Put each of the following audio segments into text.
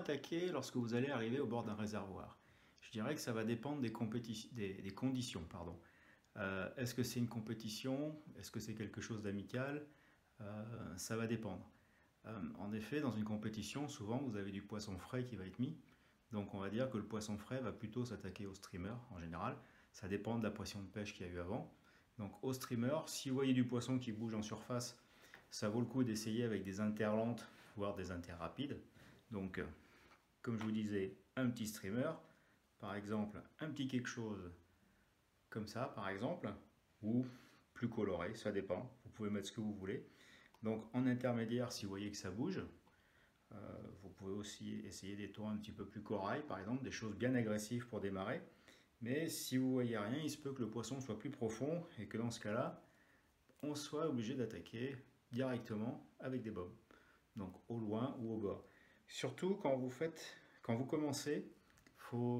attaquer lorsque vous allez arriver au bord d'un réservoir? Je dirais que ça va dépendre des conditions. Pardon. Est-ce que c'est une compétition? Est-ce que c'est quelque chose d'amical? Ça va dépendre. En effet, dans une compétition, souvent vous avez du poisson frais qui va être mis. Donc on va dire que le poisson frais va plutôt s'attaquer au streamer en général. Ça dépend de la pression de pêche qu'il y a eu avant. Donc au streamer, si vous voyez du poisson qui bouge en surface, ça vaut le coup d'essayer avec des interlentes, voire des interrapides. Donc comme je vous disais, un petit streamer, par exemple un petit quelque chose comme ça par exemple, ou plus coloré, ça dépend, vous pouvez mettre ce que vous voulez. Donc en intermédiaire, si vous voyez que ça bouge, vous pouvez aussi essayer des tons un petit peu plus corail par exemple, des choses bien agressives pour démarrer. Mais si vous voyez rien, il se peut que le poisson soit plus profond et que dans ce cas-là, on soit obligé d'attaquer directement avec des bombes. Donc au loin ou au bord. Surtout quand vous commencez,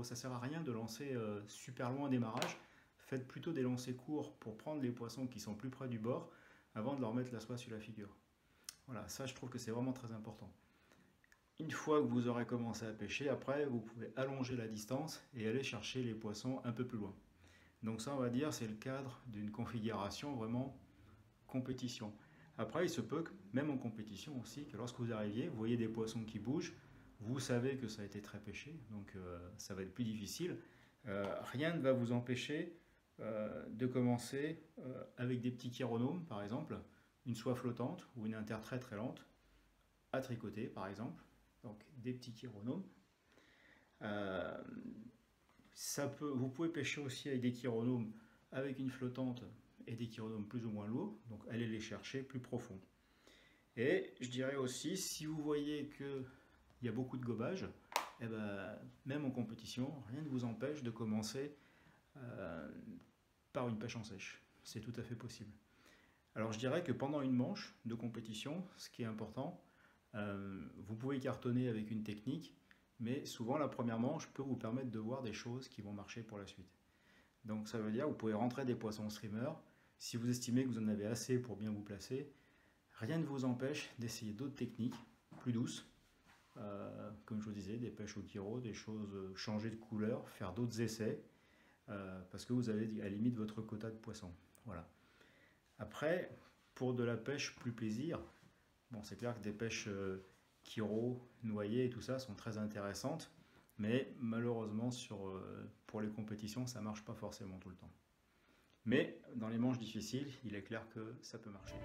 ça sert à rien de lancer super loin au démarrage. Faites plutôt des lancers courts pour prendre les poissons qui sont plus près du bord avant de leur mettre la soie sur la figure. Voilà, ça je trouve que c'est vraiment très important. Une fois que vous aurez commencé à pêcher, après vous pouvez allonger la distance et aller chercher les poissons un peu plus loin. Donc ça on va dire c'est le cadre d'une configuration vraiment compétition. Après il se peut que même en compétition aussi, que lorsque vous arriviez, vous voyez des poissons qui bougent, vous savez que ça a été très pêché, donc ça va être plus difficile. Rien ne va vous empêcher de commencer avec des petits chironomes par exemple, une soie flottante ou une inter très très lente, à tricoter par exemple. Donc des petits chironomes. Vous pouvez pêcher aussi avec des chironomes avec une flottante et des chironomes plus ou moins lourds, donc allez les chercher plus profond. Et je dirais aussi, si vous voyez qu'il y a beaucoup de gobage, eh ben, même en compétition, rien ne vous empêche de commencer par une pêche en sèche. C'est tout à fait possible. Alors je dirais que pendant une manche de compétition, ce qui est important, vous pouvez cartonner avec une technique, mais souvent la première manche peut vous permettre de voir des choses qui vont marcher pour la suite. Donc ça veut dire que vous pouvez rentrer des poissons streamer. Si vous estimez que vous en avez assez pour bien vous placer, rien ne vous empêche d'essayer d'autres techniques plus douces. Comme je vous disais, des pêches au chiro, des choses, changer de couleur, faire d'autres essais, parce que vous avez à la limite votre quota de poissons. Voilà. Après, pour de la pêche plus plaisir, bon, c'est clair que des pêches chiro, noyés et tout ça sont très intéressantes, mais malheureusement pour les compétitions, ça ne marche pas forcément tout le temps. Mais dans les manches difficiles, il est clair que ça peut marcher.